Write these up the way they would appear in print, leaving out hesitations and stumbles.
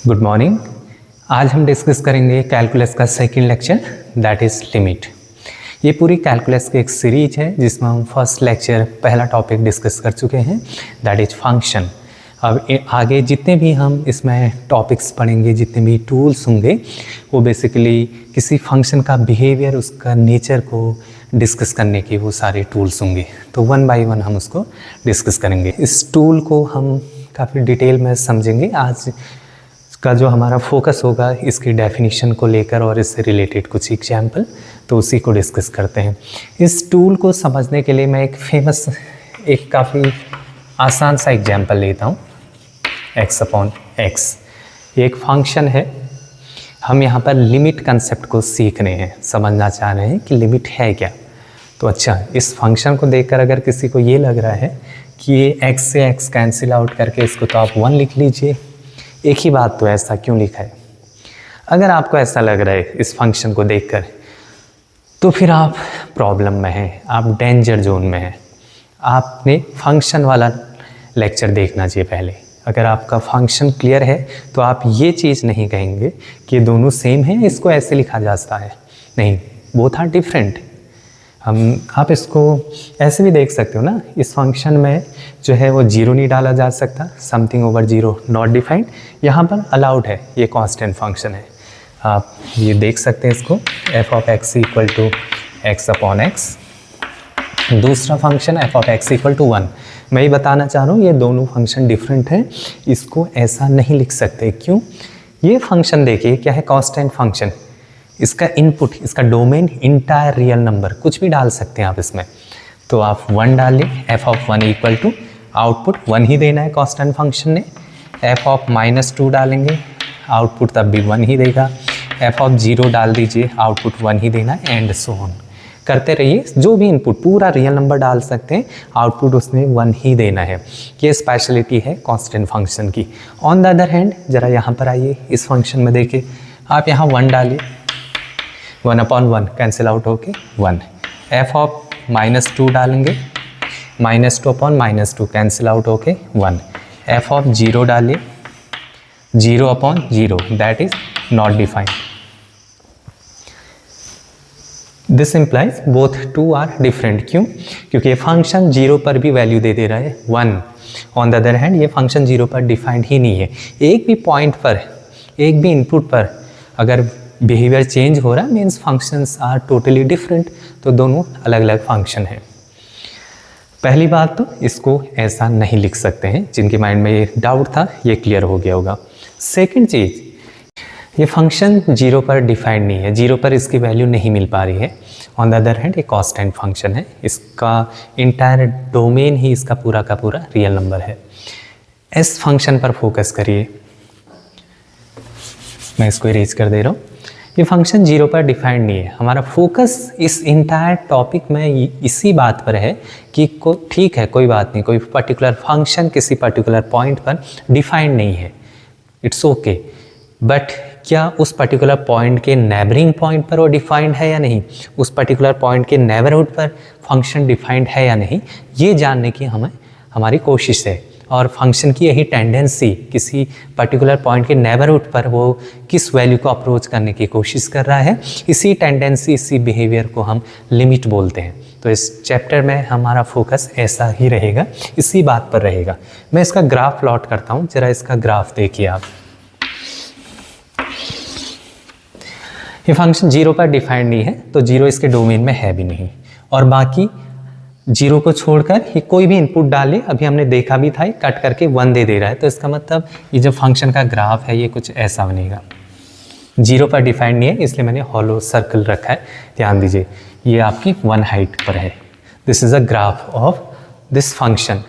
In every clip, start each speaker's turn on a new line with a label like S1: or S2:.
S1: Good morning. आज हम discuss करेंगे कैलकुलस का second lecture that is limit. ये पूरी कैलकुलस की एक सीरीज है जिसमें हम फर्स्ट लेक्चर पहला टॉपिक डिस्कस कर चुके हैं दैट इज़ फंक्शन। अब आगे जितने भी हम इसमें टॉपिक्स पढ़ेंगे, जितने भी टूल्स होंगे, वो बेसिकली किसी फंक्शन का बिहेवियर, उसका नेचर को डिस्कस करने के वो सारे टूल्स होंगे। तो वन बाय वन हम उसको डिस्कस करेंगे। इस टूल को हम काफ़ी डिटेल में समझेंगे। आज का जो हमारा फोकस होगा इसकी डेफिनेशन को लेकर और इससे रिलेटेड कुछ एग्जाम्पल, तो उसी को डिस्कस करते हैं। इस टूल को समझने के लिए मैं एक काफ़ी आसान सा एग्जाम्पल लेता हूँ। x अपॉन x ये एक फंक्शन है। हम यहाँ पर लिमिट कंसेप्ट को सीख रहे हैं, समझना चाह रहे हैं कि लिमिट है क्या। तो अच्छा, इस फंक्शन को देखकर अगर किसी को ये लग रहा है कि ये x से x कैंसिल आउट करके इसको तो आप 1 लिख लीजिए, एक ही बात तो ऐसा क्यों लिखा है। अगर आपको ऐसा लग रहा है इस फंक्शन को देखकर, तो फिर आप प्रॉब्लम में हैं, आप डेंजर जोन में हैं। आपने फंक्शन वाला लेक्चर देखना चाहिए पहले। अगर आपका फंक्शन क्लियर है तो आप ये चीज़ नहीं कहेंगे कि दोनों सेम हैं, इसको ऐसे लिखा जा सकता है। नहीं, बोथ आर डिफरेंट। आप इसको ऐसे भी देख सकते हो ना, इस फंक्शन में जो है वो जीरो नहीं डाला जा सकता, something over zero not defined. यहाँ पर अलाउड है, ये कांस्टेंट फंक्शन है। आप ये देख सकते हैं इसको, F of x equal to X upon X. दूसरा function F of x equal to 1। मैं ये बताना चाह रहा हूँ ये दोनों फंक्शन डिफरेंट हैं, इसको ऐसा नहीं लिख सकते। क्यों? ये फंक्शन देखिए क्या है, कांस्टेंट फंक्शन। इसका इनपुट, इसका डोमेन इंटायर रियल नंबर, कुछ भी डाल सकते हैं आप इसमें। तो आप 1 डालिए, f of 1 equal to output 1 ही देना है कांस्टेंट फंक्शन ने। एफ ऑफ -2 डालेंगे, आउटपुट तब भी 1 ही देगा। एफ ऑफ 0 डाल दीजिए, आउटपुट 1 ही देना है, एंड सो ऑन करते रहिए। जो भी इनपुट, पूरा रियल नंबर डाल सकते हैं, आउटपुट उसमें 1 ही देना है। ये स्पेशलिटी है कांस्टेंट फंक्शन की। ऑन द अदर हैंड जरा यहाँ पर आइए, इस फंक्शन में देखिए, आप यहाँ 1 डालिए, 1 अपॉन 1 कैंसिल आउट होके 1। एफ ऑफ -2 डालेंगे, -2 अपॉन -2 कैंसिल आउट होके 1। एफ ऑफ 0 डालिए, 0 upon 0 that is not defined. This implies both two are different. क्यों? क्योंकि ये फंक्शन 0 पर भी वैल्यू दे रहा है 1। ऑन द अदर हैंड ये फंक्शन 0 पर डिफाइंड ही नहीं है। एक भी पॉइंट पर, एक भी इनपुट पर अगर बिहेवियर चेंज हो रहा है, means functions are totally different. तो दोनों अलग अलग फंक्शन हैं। पहली बात तो इसको ऐसा नहीं लिख सकते हैं। जिनके माइंड में ये डाउट था ये क्लियर हो गया होगा। सेकंड चीज़, ये फंक्शन 0 पर डिफाइंड नहीं है, 0 पर इसकी वैल्यू नहीं मिल पा रही है। ऑन द अदर हैंड ये कांस्टेंट फंक्शन है, इसका इंटायर डोमेन ही इसका पूरा का पूरा रियल नंबर है। इस फंक्शन पर फोकस करिए, मैं इसको इरेज कर दे रहा हूँ। ये फंक्शन 0 पर डिफाइंड नहीं है। हमारा फोकस इस इंटायर टॉपिक में इसी बात पर है कि ठीक है, कोई बात नहीं, कोई पर्टिकुलर फंक्शन किसी पर्टिकुलर पॉइंट पर डिफाइंड नहीं है, इट्स ओके। बट क्या उस पर्टिकुलर पॉइंट के नेबरिंग पॉइंट पर वो डिफाइंड है या नहीं, उस पर्टिकुलर पॉइंट के नेबरहुड पर फंक्शन डिफाइंड है या नहीं, ये जानने की हमारी कोशिश है। और फंक्शन की यही टेंडेंसी, किसी पर्टिकुलर पॉइंट के नेबरहुड पर वो किस वैल्यू को अप्रोच करने की कोशिश कर रहा है, इसी टेंडेंसी, इसी बिहेवियर को हम लिमिट बोलते हैं। तो इस चैप्टर में हमारा फोकस ऐसा ही रहेगा, इसी बात पर रहेगा। मैं इसका ग्राफ प्लॉट करता हूँ, जरा इसका ग्राफ देखिए आप। ये फंक्शन 0 पर डिफाइंड नहीं है, तो 0 इसके डोमेन में है भी नहीं, और बाकी 0 को छोड़कर ये कोई भी इनपुट डाले, अभी हमने देखा भी था, कट करके 1 दे रहा है। तो इसका मतलब ये जो फंक्शन का ग्राफ है ये कुछ ऐसा बनेगा। 0 पर डिफाइंड नहीं है, इसलिए मैंने हॉलो सर्कल रखा है। ध्यान दीजिए, ये आपकी 1 हाइट पर है। This is a graph of this function.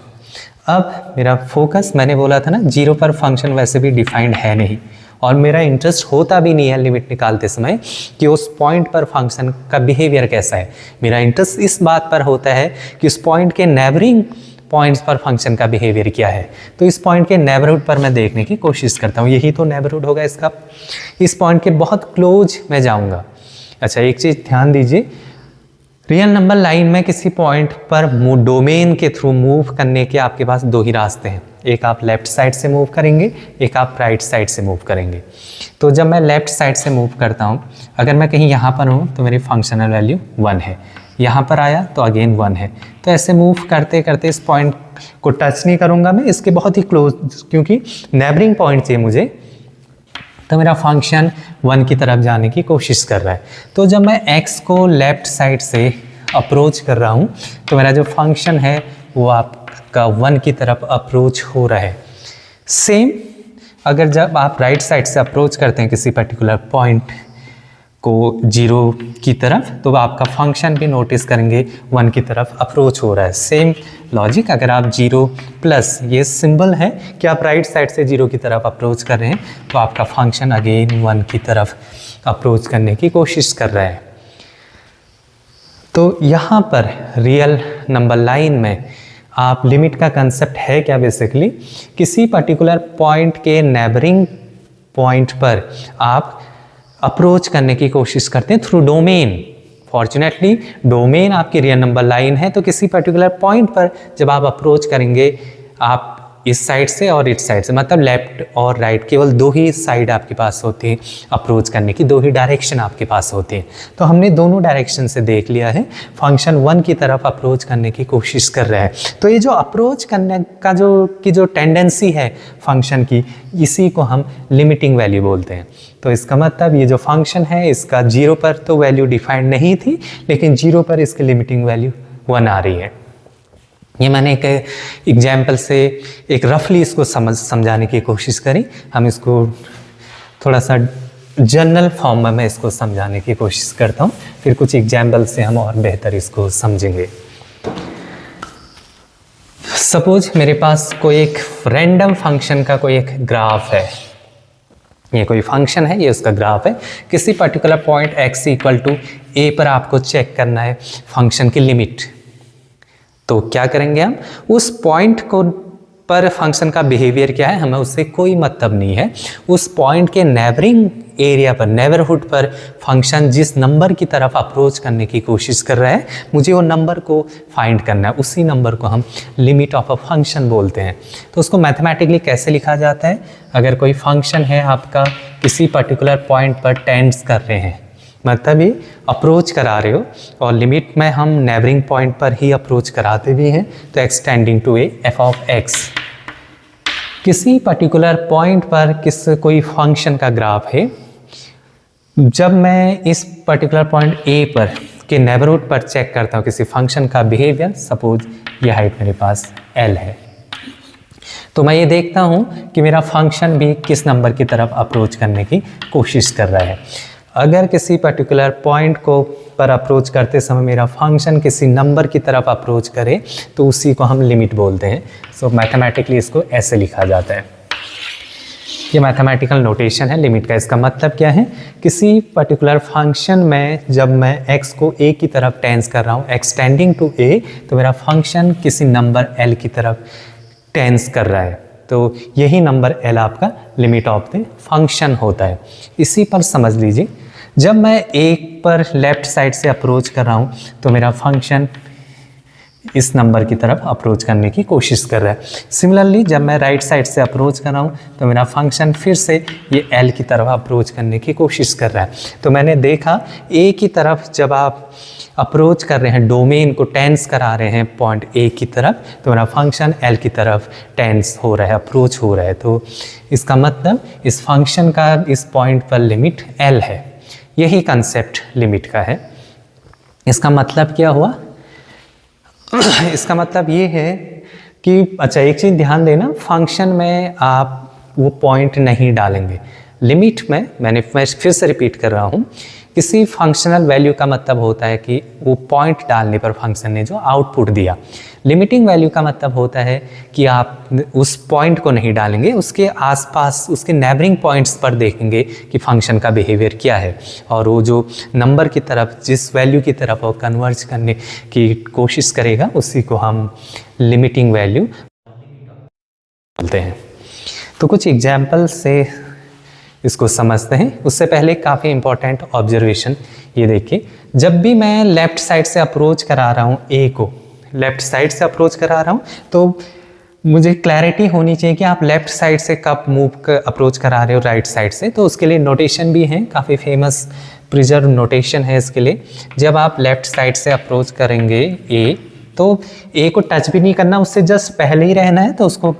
S1: अब मेरा फोकस, मैंने बोला था ना 0 पर फंक्शन वैसे भी डिफाइंड है नहीं, और मेरा इंटरेस्ट होता भी नहीं है लिमिट निकालते समय कि उस पॉइंट पर फंक्शन का बिहेवियर कैसा है। मेरा इंटरेस्ट इस बात पर होता है कि उस पॉइंट के नेबरिंग पॉइंट्स पर फंक्शन का बिहेवियर क्या है। तो इस पॉइंट के नेबरहुड पर मैं देखने की कोशिश करता हूँ, यही तो नेबरहुड होगा इसका। इस पॉइंट के बहुत क्लोज मैं जाऊँगा। अच्छा, एक चीज़ ध्यान दीजिए, रियल नंबर लाइन में किसी पॉइंट पर डोमेन के थ्रू मूव करने के आपके पास 2 ही रास्ते हैं। एक आप लेफ़्ट साइड से मूव करेंगे, एक आप राइट साइड से मूव करेंगे। तो जब मैं लेफ़्ट साइड से मूव करता हूँ, अगर मैं कहीं यहाँ पर हूँ तो मेरी फंक्शनल वैल्यू 1 है, यहाँ पर आया तो अगेन 1 है। तो ऐसे मूव करते करते इस पॉइंट को टच नहीं करूँगा मैं, इसके बहुत ही क्लोज, क्योंकि नेबरिंग पॉइंट चाहिए मुझे, तो मेरा फंक्शन 1 की तरफ जाने की कोशिश कर रहा है। तो जब मैं x को लेफ़्ट साइड से अप्रोच कर रहा हूँ तो मेरा जो फंक्शन है वो आपका 1 की तरफ अप्रोच हो रहा है। सेम अगर जब आप राइट साइड से अप्रोच करते हैं किसी पर्टिकुलर पॉइंट को 0 की तरफ, तो आपका फंक्शन भी नोटिस करेंगे 1 की तरफ अप्रोच हो रहा है। सेम लॉजिक, अगर आप 0 प्लस ये सिंबल है कि आप राइट साइड से 0 की तरफ अप्रोच कर रहे हैं, तो आपका फंक्शन अगेन 1 की तरफ अप्रोच करने की कोशिश कर रहा है। तो यहाँ पर रियल नंबर लाइन में आप लिमिट का कंसेप्ट है क्या, बेसिकली किसी पर्टिकुलर पॉइंट के नेबरिंग पॉइंट पर आप अप्रोच करने की कोशिश करते हैं थ्रू डोमेन। फॉर्चुनेटली डोमेन आपकी रियल नंबर लाइन है, तो किसी पर्टिकुलर पॉइंट पर जब आप अप्रोच करेंगे, आप इस साइड से और इस साइड से, मतलब लेफ्ट और राइट, केवल 2 ही साइड आपके पास होती है अप्रोच करने की, 2 ही डायरेक्शन आपके पास होती है। तो हमने दोनों डायरेक्शन से देख लिया है, फंक्शन 1 की तरफ अप्रोच करने की कोशिश कर रहा है। तो ये जो अप्रोच करने का जो टेंडेंसी है फंक्शन की, इसी को हम लिमिटिंग वैल्यू बोलते हैं। तो इसका मतलब ये जो फंक्शन है इसका 0 पर तो वैल्यू डिफाइंड नहीं थी, लेकिन 0 पर इसकी लिमिटिंग वैल्यू 1 आ रही है। ये मैंने एक एग्जाम्पल से एक रफली इसको समझाने की कोशिश करी। हम इसको थोड़ा सा जनरल फॉर्म में मैं इसको समझाने की कोशिश करता हूँ, फिर कुछ एग्जाम्पल से हम और बेहतर इसको समझेंगे। सपोज मेरे पास कोई एक रैंडम फंक्शन का कोई एक ग्राफ है, ये कोई फंक्शन है, ये उसका ग्राफ है। किसी पर्टिकुलर पॉइंट x = a पर आपको चेक करना है फंक्शन की लिमिट। तो क्या करेंगे हम, उस पॉइंट को पर फंक्शन का बिहेवियर क्या है हमें उससे कोई मतलब नहीं है। उस पॉइंट के नेबरिंग एरिया पर, नेबरहुड पर फंक्शन जिस नंबर की तरफ अप्रोच करने की कोशिश कर रहा है, मुझे वो नंबर को फाइंड करना है। उसी नंबर को हम लिमिट ऑफ अ फंक्शन बोलते हैं। तो उसको मैथमेटिकली कैसे लिखा जाता है, अगर कोई फंक्शन है आपका किसी पर्टिकुलर पॉइंट पर टेंड्स कर रहे हैं, मतलब ये अप्रोच करा रहे हो, और लिमिट में हम नेबरिंग पॉइंट पर ही अप्रोच कराते भी हैं, तो x tending to a f(x) किसी पर्टिकुलर पॉइंट पर कोई फंक्शन का ग्राफ है। जब मैं इस पर्टिकुलर पॉइंट a पर के नेबरहुड पर चेक करता हूँ किसी फंक्शन का बिहेवियर, सपोज ये हाइट मेरे पास l है, तो मैं ये देखता हूँ कि मेरा फंक्शन भी किस नंबर की तरफ अप्रोच करने की कोशिश कर रहा है। अगर किसी पर्टिकुलर पॉइंट को पर अप्रोच करते समय मेरा फंक्शन किसी नंबर की तरफ अप्रोच करे, तो उसी को हम लिमिट बोलते हैं। सो मैथमेटिकली इसको ऐसे लिखा जाता है। ये मैथमेटिकल नोटेशन है लिमिट का। इसका मतलब क्या है, किसी पर्टिकुलर फंक्शन में जब मैं x को a की तरफ टेंस कर रहा हूँ, x टेंडिंग टू a, तो मेरा फंक्शन किसी नंबर l की तरफ टेंस कर रहा है। तो यही नंबर l आपका लिमिट ऑफ द फंक्शन होता है। इसी पर समझ लीजिए, जब मैं a पर लेफ्ट साइड से अप्रोच कर रहा हूँ तो मेरा फंक्शन इस नंबर की तरफ अप्रोच करने की कोशिश कर रहा है। सिमिलरली जब मैं राइट साइड से अप्रोच कर रहा हूँ तो मेरा फंक्शन फिर से ये l की तरफ अप्रोच करने की कोशिश कर रहा है। तो मैंने देखा a की तरफ जब आप अप्रोच कर रहे हैं, डोमेन को टेंस करा रहे हैं पॉइंट a की तरफ, तो मेरा फंक्शन l की तरफ टेंस हो रहा है, अप्रोच हो रहा है। तो इसका मतलब इस फंक्शन का इस पॉइंट पर लिमिट l है। यही कंसेप्ट लिमिट का है। इसका मतलब क्या हुआ, इसका मतलब ये है कि अच्छा एक चीज़ ध्यान देना, फंक्शन में आप वो पॉइंट नहीं डालेंगे। लिमिट में मैं फिर से रिपीट कर रहा हूँ, किसी फंक्शनल वैल्यू का मतलब होता है कि वो पॉइंट डालने पर फंक्शन ने जो आउटपुट दिया। लिमिटिंग वैल्यू का मतलब होता है कि आप उस पॉइंट को नहीं डालेंगे, उसके आसपास उसके नेबरिंग पॉइंट्स पर देखेंगे कि फंक्शन का बिहेवियर क्या है, और वो जो नंबर की तरफ, जिस वैल्यू की तरफ वो कन्वर्ज करने की कोशिश करेगा, उसी को हम लिमिटिंग वैल्यू बोलते हैं। तो कुछ एग्जाम्पल से इसको समझते हैं। उससे पहले काफ़ी इंपॉर्टेंट ऑब्जर्वेशन ये देखिए, जब भी मैं लेफ़्ट साइड से अप्रोच करा रहा हूँ a को, लेफ़्ट साइड से अप्रोच करा रहा हूँ, तो मुझे क्लैरिटी होनी चाहिए कि आप लेफ़्ट साइड से कब मूव अप्रोच करा रहे हो राइट साइड से, तो उसके लिए नोटेशन भी है, काफ़ी फेमस प्रिजर्व नोटेशन है इसके लिए। जब आप लेफ़्ट साइड से अप्रोच करेंगे ए, तो ए को टच भी नहीं करना, उससे जस्ट पहले ही रहना है, तो उसको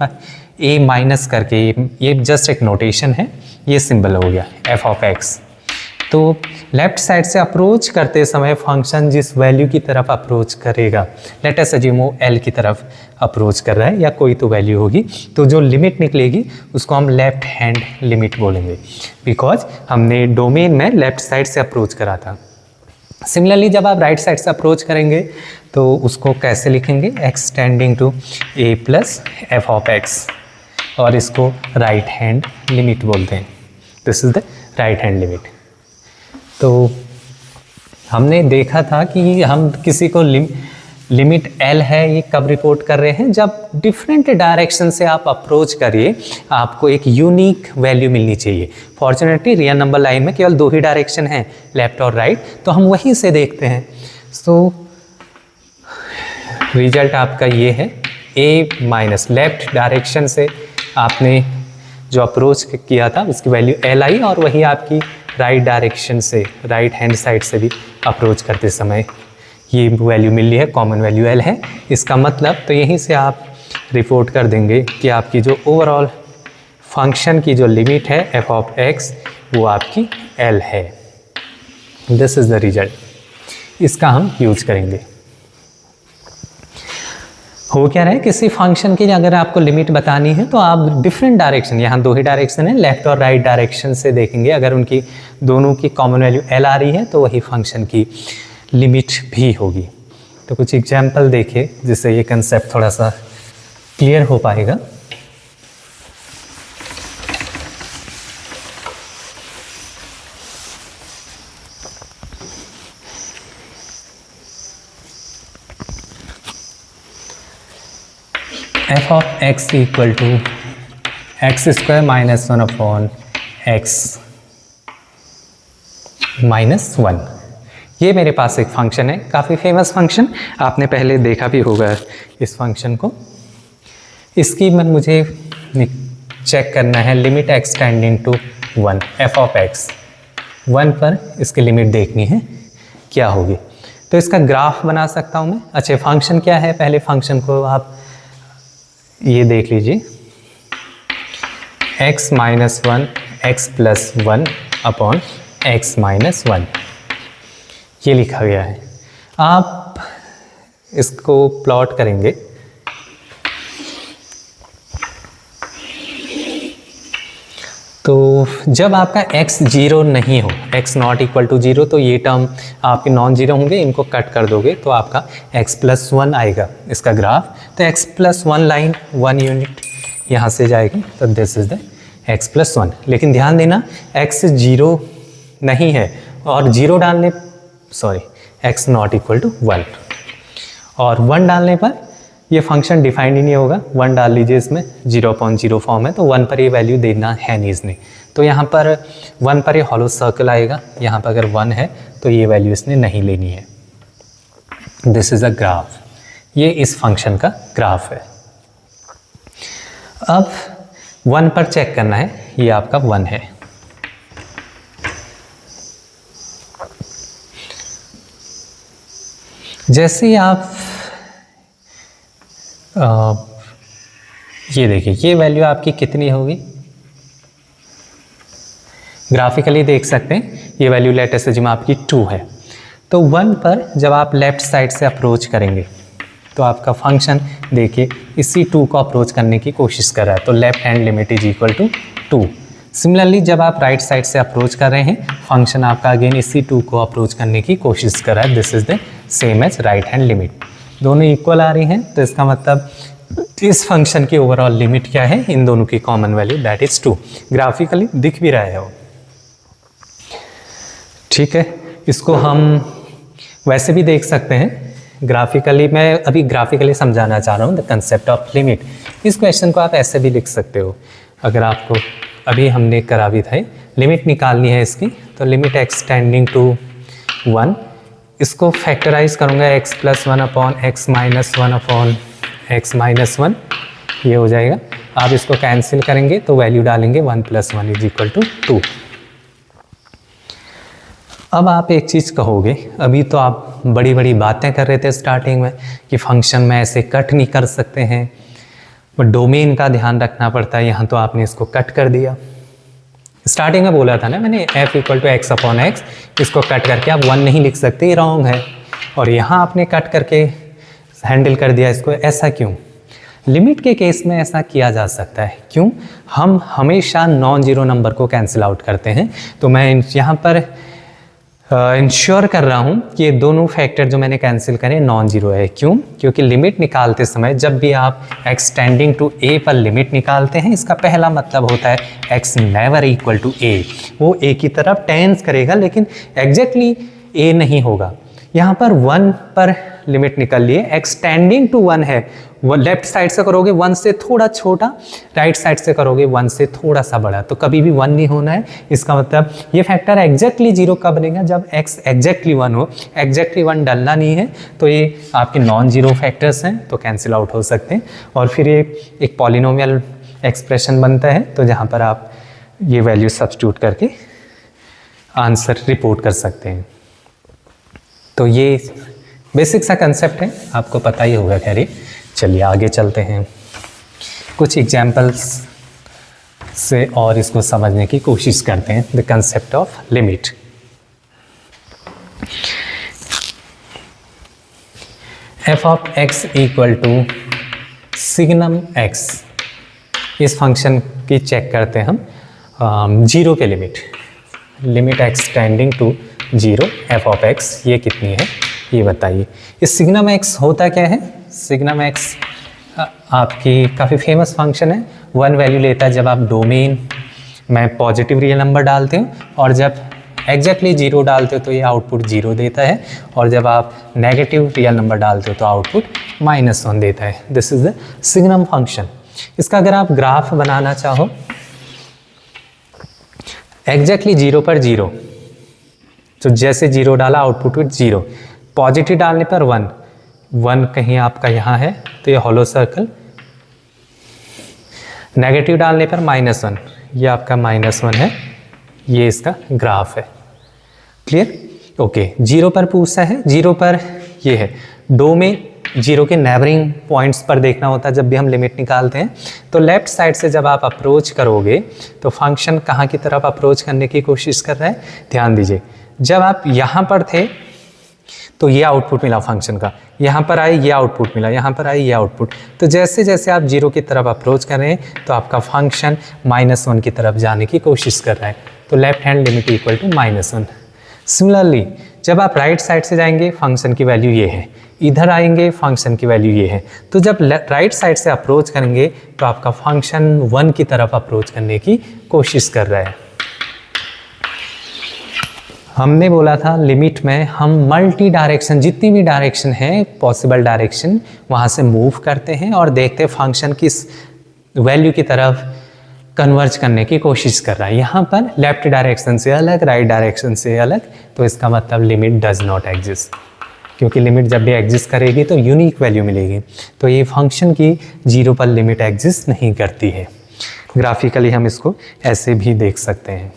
S1: ए माइनस करके, ये जस्ट एक नोटेशन है, ये सिंबल हो गया एफ ऑफ एक्स। तो लेफ्ट साइड से अप्रोच करते समय फंक्शन जिस वैल्यू की तरफ अप्रोच करेगा, लेट अस अज्यूम वो एल की तरफ अप्रोच कर रहा है या कोई तो वैल्यू होगी, तो जो लिमिट निकलेगी उसको हम लेफ्ट हैंड लिमिट बोलेंगे, बिकॉज हमने डोमेन में लेफ्ट साइड से अप्रोच करा था। सिमिलरली जब आप राइट साइड से अप्रोच करेंगे तो उसको कैसे लिखेंगे, extending to a plus f of x, और इसको राइट हैंड लिमिट बोलते हैं। This is the right hand limit. तो हमने देखा था कि हम किसी को लिमिट एल है ये कब रिपोर्ट कर रहे हैं, जब डिफरेंट डायरेक्शन से आप अप्रोच करिए, आपको एक यूनिक वैल्यू मिलनी चाहिए। फॉर्चुनेटली रियल नंबर लाइन में केवल 2 ही डायरेक्शन हैं, लेफ्ट और राइट, तो हम वहीं से देखते हैं। सो रिजल्ट आपका ये है, ए माइनस लेफ्ट डायरेक्शन से आपने जो अप्रोच किया था उसकी वैल्यू एल आई, और वही आपकी राइट डायरेक्शन से, राइट हैंड साइड से भी अप्रोच करते समय ये वैल्यू मिल रही है, कॉमन वैल्यू एल है। इसका मतलब तो यहीं से आप रिपोर्ट कर देंगे कि आपकी जो ओवरऑल फंक्शन की जो लिमिट है एफ ऑफ एक्स वो आपकी एल है। दिस इज़ द रिजल्ट, इसका हम यूज करेंगे। हो क्या रहा है, किसी फंक्शन की अगर आपको लिमिट बतानी है तो आप डिफरेंट डायरेक्शन, यहाँ 2 ही डायरेक्शन है, लेफ्ट और राइट डायरेक्शन से देखेंगे। अगर उनकी दोनों की कॉमन वैल्यू एल आ रही है तो वही फंक्शन की लिमिट भी होगी। तो कुछ एग्जाम्पल देखिए जिससे ये कंसेप्ट थोड़ा सा क्लियर हो पाएगा। F of x equal to x square minus 1 upon x minus 1। ये मेरे पास एक फंक्शन है, काफ़ी फेमस फंक्शन, आपने पहले देखा भी होगा इस फंक्शन को। इसकी मुझे चेक करना है limit extending to 1, f of x 1 पर इसकी लिमिट देखनी है क्या होगी। तो इसका ग्राफ बना सकता हूँ मैं। अच्छा, फंक्शन क्या है, पहले फंक्शन को आप ये देख लीजिए, x minus 1 x plus 1 upon x minus 1, ये लिखा गया है। आप इसको प्लॉट करेंगे तो जब आपका x 0 नहीं हो, x नॉट इक्वल टू 0, तो ये टर्म आपके नॉन जीरो होंगे, इनको कट कर दोगे तो आपका x प्लस 1 आएगा इसका ग्राफ। तो x प्लस 1 लाइन 1 यूनिट यहाँ से जाएगी, तो this is the x plus 1। लेकिन ध्यान देना x 0 नहीं है, और 0 डालने, sorry, x not equal to 1, और 1 डालने पर ये फंक्शन डिफाइंड ही नहीं होगा। 1 डाल लीजिए, इसमें 0.0 फॉर्म है, तो 1 पर ये वैल्यू देना है नहीं इसने, तो यहाँ पर 1 पर ये हॉलो सर्कल आएगा। यहाँ पर अगर 1 है तो ये वैल्यू इसने नहीं लेनी है। दिस इज़ अ ग्राफ, ये इस फंक्शन का ग्राफ है। अब 1 पर चेक करना है, ये आपका 1 है। जैसे ही आप ये देखिए, ये वैल्यू आपकी कितनी होगी, ग्राफिकली देख सकते हैं। ये वैल्यू लेट अस अज्यूम आपकी 2 है। तो 1 पर जब आप लेफ्ट साइड से अप्रोच करेंगे तो आपका फंक्शन देखिए इसी 2 को अप्रोच करने की कोशिश कर रहा है, तो left hand limit is equal to 2। Similarly जब आप राइट साइड से अप्रोच कर रहे हैं, फंक्शन आपका अगेन इसी 2 को अप्रोच करने की कोशिश कर रहा है। This is the same as right hand limit, दोनों इक्वल आ रही हैं, तो इसका मतलब इस फंक्शन की ओवरऑल लिमिट क्या है, इन दोनों की common value that is 2। Graphically दिख भी रहा है वो, ठीक है। इसको हम वैसे भी देख सकते हैं ग्राफिकली। मैं अभी ग्राफिकली समझाना चाह रहा हूँ द कंसेप्ट ऑफ लिमिट। इस क्वेश्चन को आप ऐसे भी लिख सकते हो, अगर आपको अभी हमने करा भी था, लिमिट निकालनी है इसकी, तो लिमिट एक्सटेंडिंग टू 1, इसको फैक्टराइज करूँगा x plus 1 upon x minus 1 upon x minus 1, ये हो जाएगा। आप इसको कैंसिल करेंगे तो वैल्यू डालेंगे 1 + 1 = 2। अब आप एक चीज़ कहोगे, अभी तो आप बड़ी बड़ी बातें कर रहे थे स्टार्टिंग में कि फंक्शन में ऐसे कट नहीं कर सकते हैं, डोमेन का ध्यान रखना पड़ता है। यहाँ तो आपने इसको कट कर दिया। स्टार्टिंग में बोला था ना मैंने f = x/x, इसको कट करके आप 1 नहीं लिख सकते, ये रॉन्ग है। और यहाँ आपने कट करके हैंडल कर दिया इसको, ऐसा क्यों? लिमिट के केस में ऐसा किया जा सकता है। क्यों? हम हमेशा नॉन जीरो नंबर को कैंसिल आउट करते हैं। तो मैं यहाँ पर इंश्योर कर रहा हूँ कि ये दोनों फैक्टर जो मैंने कैंसिल करे नॉन जीरो है। क्यों? क्योंकि लिमिट निकालते समय जब भी आप x टेंडिंग टू a पर लिमिट निकालते हैं, इसका पहला मतलब होता है x never equal to a। वो a की तरफ टेंस करेगा लेकिन एग्जैक्टली a नहीं होगा। यहाँ पर 1 पर लिमिट निकल लिए, x टेंडिंग टू 1 है। वो लेफ्ट साइड से करोगे 1 से थोड़ा छोटा, राइट साइड से करोगे 1 से थोड़ा सा बड़ा, तो कभी भी 1 नहीं होना है। इसका मतलब ये फैक्टर एग्जैक्टली 0 कब बनेगा? जब x एग्जैक्टली 1 हो। एग्जैक्टली 1 डलना नहीं है, तो ये आपके नॉन जीरो फैक्टर्स हैं, तो कैंसिल आउट हो सकते हैं। और फिर ये एक पॉलिनोमियल एक्सप्रेशन बनता है, तो जहाँ पर आप ये वैल्यू सब्स्टिट्यूट करके आंसर रिपोर्ट कर सकते हैं। तो ये बेसिक सा कंसेप्ट है, आपको पता ही होगा। खैर चलिए आगे चलते हैं, कुछ एग्जाम्पल्स से और इसको समझने की कोशिश करते हैं। The concept of limit. f(x) = signum x। इस फंक्शन की चेक करते हैं हम। 0 पे limit x tending to 0 f(x) ये कितनी है ये बताइए। इस सिग्नम x होता क्या है? सिग्नम x आपकी काफ़ी फेमस फंक्शन है। 1 वैल्यू लेता है जब आप डोमेन में पॉजिटिव रियल नंबर डालते हो, और जब एग्जैक्टली 0 डालते हो तो ये आउटपुट 0 देता है, और जब आप नेगेटिव रियल नंबर डालते हो तो आउटपुट -1 देता है। This is the signum function. इसका अगर आप ग्राफ बनाना चाहो, एग्जैक्टली 0 पर 0, तो जैसे 0 डाला आउटपुट 0, पॉजिटिव डालने पर 1 कहीं आपका यहाँ है तो ये हॉलो सर्कल, नेगेटिव डालने पर -1, ये आपका -1 है, ये इसका ग्राफ है। क्लियर? ओके। 0 पर पूछता है, 0 पर ये है डोमेन, 0 के नेबरिंग पॉइंट्स पर देखना होता है जब भी हम लिमिट निकालते हैं। तो लेफ्ट साइड से जब आप अप्रोच करोगे तो फंक्शन कहाँ की तरफ अप्रोच करने की कोशिश कर रहा है? ध्यान दीजिए, जब आप यहाँ पर थे तो ये आउटपुट मिला फंक्शन का, यहाँ पर आए ये आउटपुट मिला, यहाँ पर आए ये आउटपुट। तो जैसे जैसे आप 0 की तरफ अप्रोच कर रहे हैं तो आपका फंक्शन -1 की तरफ जाने की कोशिश कर रहा है। तो left hand limit equal to -1। Similarly जब आप राइट साइड से जाएंगे फंक्शन की वैल्यू ये है, इधर आएंगे फंक्शन की वैल्यू ये है। तो जब राइट साइड से अप्रोच करेंगे तो आपका फंक्शन 1 की तरफ अप्रोच करने की कोशिश कर रहा है। हमने बोला था लिमिट में हम मल्टी डायरेक्शन, जितनी भी डायरेक्शन है पॉसिबल डायरेक्शन, वहाँ से मूव करते हैं और देखते हैं फंक्शन किस वैल्यू की तरफ कन्वर्ज करने की कोशिश कर रहा है। यहाँ पर लेफ्ट डायरेक्शन से अलग, राइट डायरेक्शन से अलग, तो इसका मतलब लिमिट डज नॉट एग्जिस्ट, क्योंकि लिमिट जब भी एग्जिस्ट करेगी तो यूनिक वैल्यू मिलेगी। तो ये फंक्शन की 0 पर लिमिट एग्जिस्ट नहीं करती है। ग्राफिकली हम इसको ऐसे भी देख सकते हैं।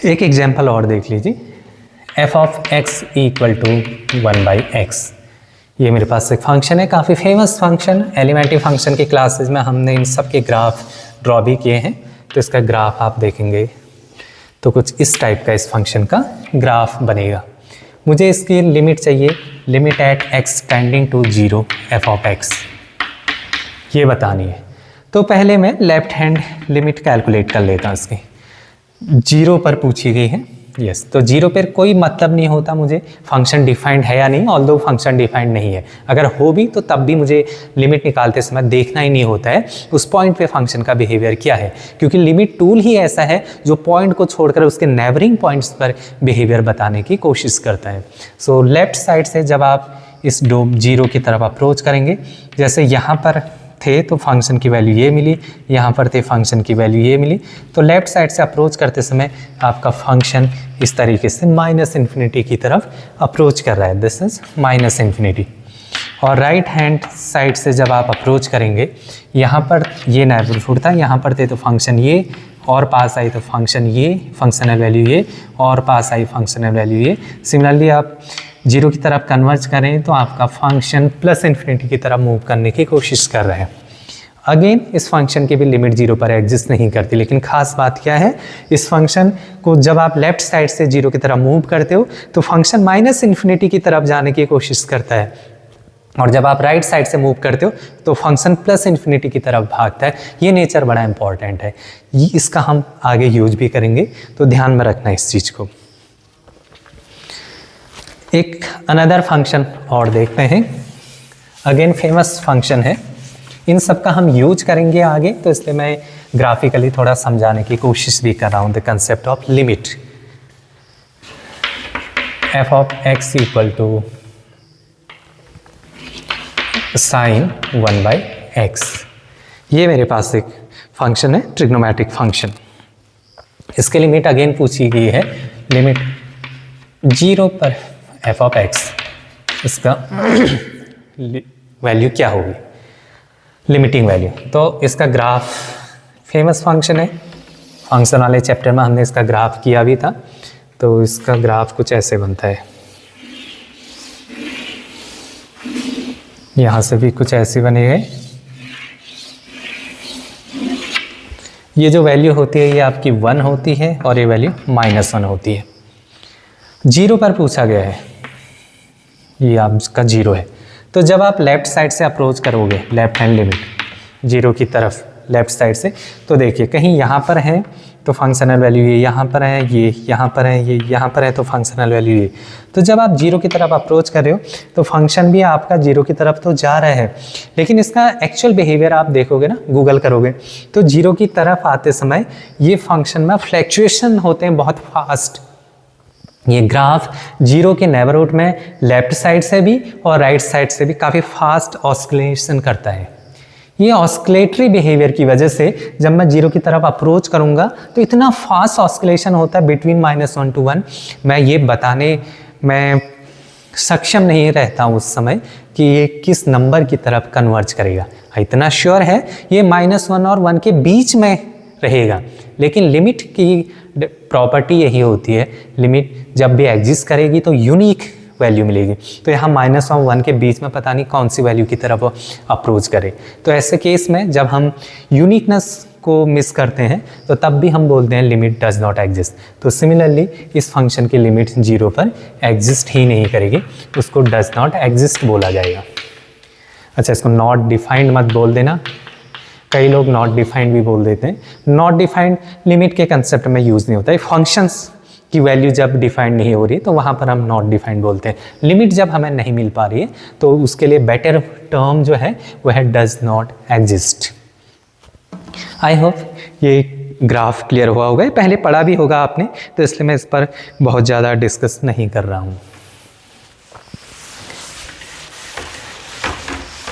S1: एक एग्जाम्पल और देख लीजिए, f(x) = 1/x। ये मेरे पास एक फंक्शन है, काफ़ी फेमस फंक्शन, एलिमेंट्री फंक्शन की क्लासेस में हमने इन सब के ग्राफ ड्रॉ भी किए हैं। तो इसका ग्राफ आप देखेंगे तो कुछ इस टाइप का इस फंक्शन का ग्राफ बनेगा। मुझे इसकी लिमिट चाहिए, limit at x tending to 0 f(x) ये बतानी है। तो पहले मैं लेफ्ट हैंड लिमिट कैलकुलेट कर लेता हूँ इसकी। 0 पर पूछी गई है, यस। तो 0 पर कोई मतलब नहीं होता मुझे फंक्शन डिफाइंड है या नहीं, ऑल्दो फंक्शन डिफाइंड नहीं है। अगर हो भी तो तब भी मुझे लिमिट निकालते समय देखना ही नहीं होता है उस पॉइंट पे फंक्शन का बिहेवियर क्या है, क्योंकि लिमिट टूल ही ऐसा है जो पॉइंट को छोड़कर उसके नेबरिंग पॉइंट्स पर बिहेवियर बताने की कोशिश करता है। सो लेफ्ट साइड से जब आप इस 0 की तरफ अप्रोच करेंगे, जैसे यहाँ पर थे तो फंक्शन की वैल्यू ये मिली, यहाँ पर थे फंक्शन की वैल्यू ये मिली। तो लेफ़्ट साइड से अप्रोच करते समय आपका फंक्शन इस तरीके से माइनस इन्फिनिटी की तरफ अप्रोच कर रहा है, दिस इज़ माइनस इन्फिनिटी। और राइट हैंड साइड से जब आप अप्रोच करेंगे, यहाँ पर ये नेबरहुड था, यहाँ पर थे तो फंक्शन ये, और पास आई तो फंक्शन ये, फंक्शनल वैल्यू ये, और पास आई फंक्शनल वैल्यू ये। सिमिलरली आप जीरो की तरफ कन्वर्ज करें तो आपका फंक्शन प्लस इन्फिनिटी की तरफ मूव करने की कोशिश कर रहे हैं। अगेन इस फंक्शन की भी लिमिट जीरो पर एग्जिस्ट नहीं करती, लेकिन खास बात क्या है, इस फंक्शन को जब आप लेफ्ट साइड से जीरो की तरफ मूव करते हो तो फंक्शन माइनस इन्फिनिटी की तरफ जाने की कोशिश करता है, और जब आप राइट साइड से मूव करते हो तो फंक्शन प्लस इन्फिनिटी की तरफ भागता है। ये नेचर बड़ा इंपॉर्टेंट है, ये इसका हम आगे यूज भी करेंगे, तो ध्यान में रखना इस चीज़ को। एक अनदर फंक्शन और देखते हैं, अगेन फेमस फंक्शन है, इन सब का हम यूज करेंगे आगे, तो इसलिए मैं ग्राफिकली थोड़ा समझाने की कोशिश भी कर रहा हूँ। The concept of limit f of x equal to sine 1/x। ये मेरे पास एक फंक्शन है, ट्रिग्नोमेट्रिक फंक्शन। इसके लिमिट अगेन पूछी गई है, लिमिट 0 पर एफ ऑफ एक्स, इसका वैल्यू क्या होगी, लिमिटिंग वैल्यू। तो इसका ग्राफ फेमस फंक्शन है, फंक्शन वाले चैप्टर में हमने इसका ग्राफ किया भी था। तो इसका ग्राफ कुछ ऐसे बनता है, यहाँ से भी कुछ ऐसे बनेगा। ये जो वैल्यू होती है ये आपकी 1 होती है और ये वैल्यू -1 होती है। 0 पर पूछा गया है, ये आपका 0 है। तो जब आप लेफ़्ट साइड से अप्रोच करोगे, लेफ़्ट हैंड लिमिट 0 की तरफ लेफ़्ट साइड से, तो देखिए कहीं यहाँ पर है तो फंक्शनल वैल्यू ये, यहाँ पर है ये, यहाँ पर है ये, यहाँ पर है तो फंक्शनल वैल्यू ये। तो जब आप 0 की तरफ अप्रोच कर रहे हो तो फंक्शन भी आपका 0 की तरफ तो जा रहा है, लेकिन इसका एक्चुअल बिहेवियर आप देखोगे ना, गूगल करोगे तो 0 की तरफ आते समय ये फंक्शन में फ्लैक्चुएशन होते हैं बहुत फास्ट। ये ग्राफ 0 के नेबरहुड में लेफ्ट साइड से भी और राइट साइड से भी काफ़ी फास्ट ऑस्किलेशन करता है। ये ऑस्किलेटरी बिहेवियर की वजह से जब मैं 0 की तरफ अप्रोच करूँगा तो इतना फास्ट ऑस्किलेशन होता है बिटवीन -1 to 1, मैं ये बताने में सक्षम नहीं रहता हूँ उस समय कि ये किस नंबर की तरफ कन्वर्ज करेगा। इतना श्योर है ये -1 और 1 के बीच में रहेगा, लेकिन लिमिट की प्रॉपर्टी यही होती है, लिमिट जब भी एग्जिस्ट करेगी तो यूनिक वैल्यू मिलेगी। तो यहाँ -1 और 1 के बीच में पता नहीं कौन सी वैल्यू की तरफ अप्रोच करे। तो ऐसे केस में जब हम यूनिकनेस को मिस करते हैं तो तब भी हम बोलते हैं लिमिट डज नॉट एग्जिस्ट। तो सिमिलरली इस फंक्शन की लिमिट 0 पर एग्जिस्ट ही नहीं करेगी, उसको डज नॉट एग्जिस्ट बोला जाएगा। अच्छा, इसको नॉट डिफाइंड मत बोल देना, कई लोग नॉट डिफाइंड भी बोल देते हैं। नॉट डिफाइंड लिमिट के कंसेप्ट में यूज़ नहीं होता है। फंक्शंस की वैल्यू जब डिफाइंड नहीं हो रही तो वहाँ पर हम नॉट डिफाइंड बोलते हैं। लिमिट जब हमें नहीं मिल पा रही है तो उसके लिए बेटर टर्म जो है वह है does not exist. I hope ये ग्राफ क्लियर हुआ होगा, पहले पढ़ा भी होगा आपने, तो इसलिए मैं इस पर बहुत ज़्यादा डिस्कस नहीं कर रहा हूँ।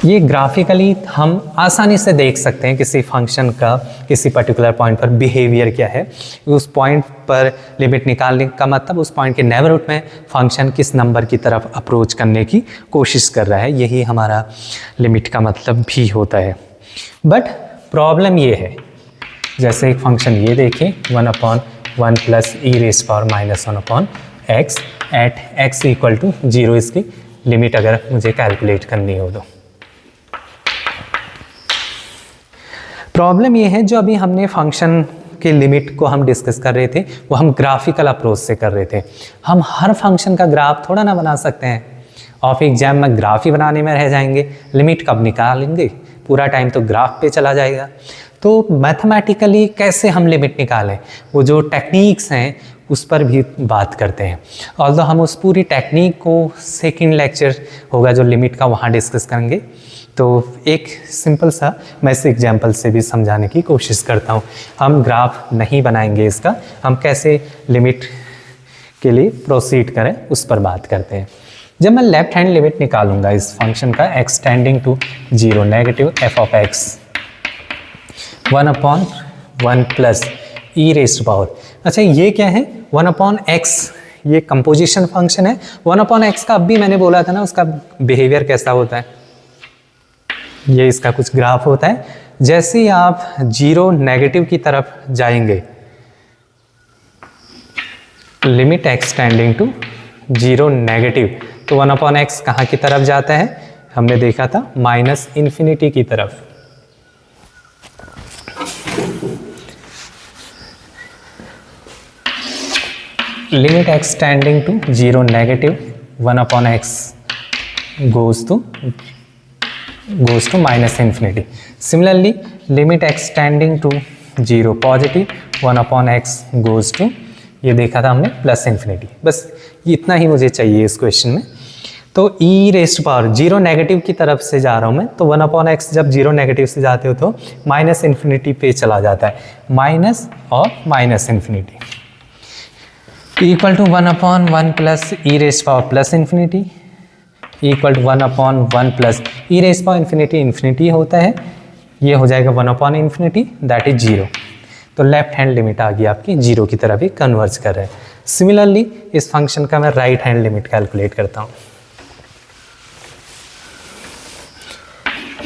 S1: ये ग्राफिकली हम आसानी से देख सकते हैं किसी फंक्शन का किसी पर्टिकुलर पॉइंट पर बिहेवियर क्या है। उस पॉइंट पर लिमिट निकालने का मतलब उस पॉइंट के नेबरहुड में फंक्शन किस नंबर की तरफ अप्रोच करने की कोशिश कर रहा है, यही हमारा लिमिट का मतलब भी होता है। बट प्रॉब्लम ये है, जैसे एक फंक्शन ये देखें 1/1 + e⁻⁻1/x एट x = 0, इसकी लिमिट अगर मुझे कैलकुलेट करनी हो तो प्रॉब्लम ये है, जो अभी हमने फंक्शन के लिमिट को हम डिस्कस कर रहे थे वो हम ग्राफिकल अप्रोच से कर रहे थे। हम हर फंक्शन का ग्राफ थोड़ा ना बना सकते हैं, ऑफ एग्जाम में ग्राफ ही बनाने में रह जाएंगे, लिमिट कब निकालेंगे, पूरा टाइम तो ग्राफ पे चला जाएगा। तो मैथमेटिकली कैसे हम लिमिट निकालें, वो जो टेक्निक्स हैं उस पर भी बात करते हैं। ऑल्दो हम उस पूरी टेक्निक को सेकंड लेक्चर होगा जो लिमिट का, वहाँ डिस्कस करेंगे। तो एक सिंपल सा मैं इस एग्जाम्पल से भी समझाने की कोशिश करता हूँ। हम ग्राफ नहीं बनाएंगे इसका, हम कैसे लिमिट के लिए प्रोसीड करें उस पर बात करते हैं। जब मैं लेफ्ट हैंड लिमिट निकालूंगा इस फंक्शन का x tending to 0 negative f of x 1/1 plus e raised to power. अच्छा ये क्या है 1/x, ये कंपोजिशन फंक्शन है। 1/x का अब भी मैंने बोला था ना उसका बिहेवियर कैसा होता है, ये इसका कुछ ग्राफ होता है। जैसे ही आप 0 नेगेटिव की तरफ जाएंगे, limit x tending to 0 negative, तो 1/x कहाँ की तरफ जाता है, हमने देखा था -∞ की तरफ। Limit x tending to 0 negative 1/x goes to -∞. Similarly, limit x tending to 0 positive 1/x goes to, ये देखा था हमने +∞। बस इतना ही मुझे चाहिए इस क्वेश्चन में। तो e raised to power 0 negative की तरफ से जा रहा हूँ मैं, तो 1/x जब 0 नेगेटिव से जाते हो तो -∞ पे चला जाता है, माइनस और -∞, equal to 1/1 plus e raised power +∞, equal to 1/1 plus e raised power infinity होता है, ये हो जाएगा 1/∞, दैट इज 0। तो लेफ्ट हैंड लिमिट आ गई आपकी 0 की तरफ ही कन्वर्ज कर रहे हैं। सिमिलरली इस फंक्शन का मैं राइट हैंड लिमिट कैलकुलेट करता हूँ।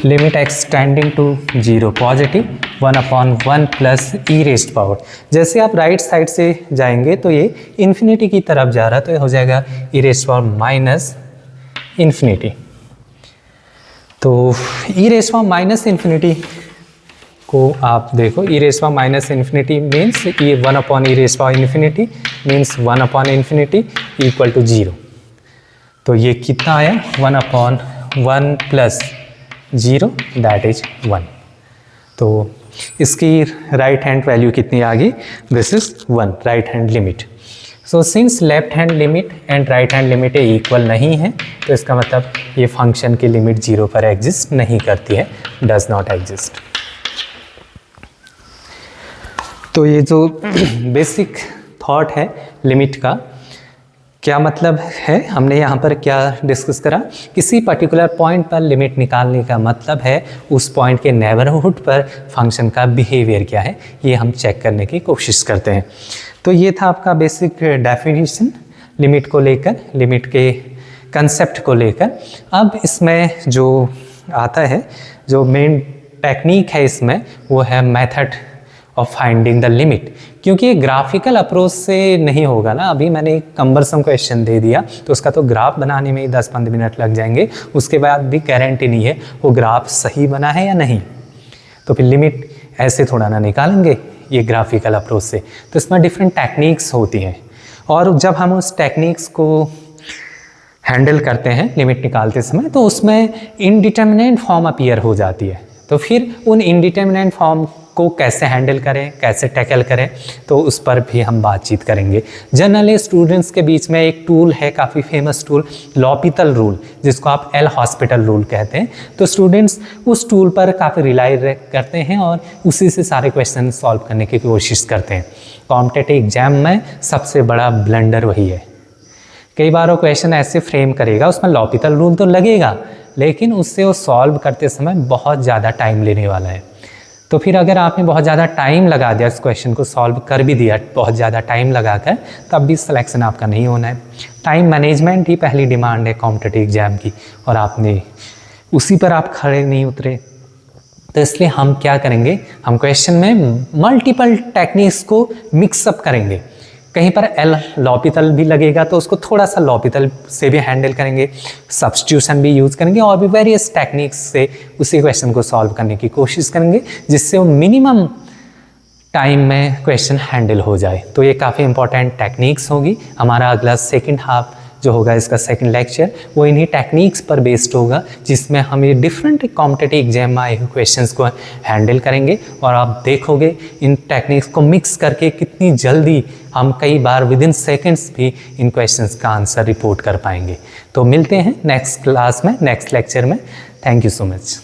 S1: Limit x tending to 0 positive 1/1 plus e raised power. जैसे आप राइट साइड से जाएंगे तो ये इन्फिनिटी की तरफ जा रहा है, तो ये हो जाएगा ई रेज़्ड पावर -∞। तो ई रेज़्ड पावर -∞ को आप देखो, ई रेज़्ड पावर -∞ मीन्स ये 1/e raised power infinity means 1/∞ equal to 0। तो ये कितना आया 1/1 प्लस 0 दैट इज 1। तो इसकी राइट हैंड वैल्यू कितनी आ गई, this is 1 right hand limit. So since left hand limit and right hand limit equal नहीं है, तो इसका मतलब ये फंक्शन की लिमिट 0 पर एग्जिस्ट नहीं करती है, डज नॉट एग्जिस्ट। तो ये जो बेसिक थॉट है लिमिट का, क्या मतलब है, हमने यहाँ पर क्या डिस्कस करा, किसी पर्टिकुलर पॉइंट पर लिमिट निकालने का मतलब है उस पॉइंट के नेबरहुड पर फंक्शन का बिहेवियर क्या है, ये हम चेक करने की कोशिश करते हैं। तो ये था आपका बेसिक डेफिनेशन लिमिट को लेकर, लिमिट के कंसेप्ट को लेकर। अब इसमें जो आता है, जो मेन टेक्निक है इसमें, वो है method of finding the limit. क्योंकि ये ग्राफिकल अप्रोच से नहीं होगा ना, अभी मैंने एक कम्बरसम क्वेश्चन दे दिया तो उसका तो ग्राफ बनाने में ही 10-15 मिनट लग जाएंगे, उसके बाद भी गारंटी नहीं है वो ग्राफ सही बना है या नहीं। तो फिर लिमिट ऐसे थोड़ा ना निकालेंगे ये ग्राफिकल अप्रोच से। तो इसमें डिफरेंट टेक्निक्स होती हैं, और जब हम उस टेक्निक्स को हैंडल करते हैं लिमिट निकालते समय, तो उसमें इनडिटर्मिनेट फॉर्म अपीयर हो जाती है। तो फिर उन इनडिटर्मिनेट फॉर्म को कैसे हैंडल करें, कैसे टैकल करें, तो उस पर भी हम बातचीत करेंगे। जनरली स्टूडेंट्स के बीच में एक टूल है, काफ़ी फेमस टूल, लॉपिटल रूल, जिसको आप एल हॉस्पिटल रूल कहते हैं। तो स्टूडेंट्स उस टूल पर काफ़ी रिलाई करते हैं और उसी से सारे क्वेश्चन सॉल्व करने की कोशिश करते हैं। कॉम्पिटिटिव एग्जाम में सबसे बड़ा ब्लंडर वही है। कई बार वो क्वेश्चन ऐसे फ्रेम करेगा, उसमें लॉपिटल रूल तो लगेगा, लेकिन उससे वो सॉल्व करते समय बहुत ज़्यादा टाइम लेने वाला है। तो फिर अगर आपने बहुत ज़्यादा टाइम लगा दिया, इस क्वेश्चन को सॉल्व कर भी दिया बहुत ज़्यादा टाइम लगाकर, तब भी सिलेक्शन आपका नहीं होना है। टाइम मैनेजमेंट ही पहली डिमांड है कॉम्पिटिटिव एग्जाम की, और आपने उसी पर आप खड़े नहीं उतरे। तो इसलिए हम क्या करेंगे, हम क्वेश्चन में मल्टीपल टेक्निक्स को मिक्सअप करेंगे। कहीं पर एल लॉपिटल भी लगेगा तो उसको थोड़ा सा लॉपिटल से भी हैंडल करेंगे, सब्स्टिट्यूशन भी यूज़ करेंगे, और भी वेरियस टेक्निक्स से उसी क्वेश्चन को सॉल्व करने की कोशिश करेंगे, जिससे वो मिनिमम टाइम में क्वेश्चन हैंडल हो जाए। तो ये काफ़ी इंपॉर्टेंट टेक्निक्स होगी। हमारा अगला सेकंड हाफ जो होगा इसका सेकंड लेक्चर, वो इन्हीं टेक्निक्स पर बेस्ड होगा, जिसमें हम ये डिफरेंट कॉम्पिटिटिव एग्जाम में आए हुए क्वेश्चंस को हैंडल करेंगे। और आप देखोगे इन टेक्निक्स को मिक्स करके कितनी जल्दी हम कई बार विदिन सेकंड्स भी इन क्वेश्चंस का आंसर रिपोर्ट कर पाएंगे। तो मिलते हैं नेक्स्ट क्लास में, नेक्स्ट लेक्चर में। Thank you so much.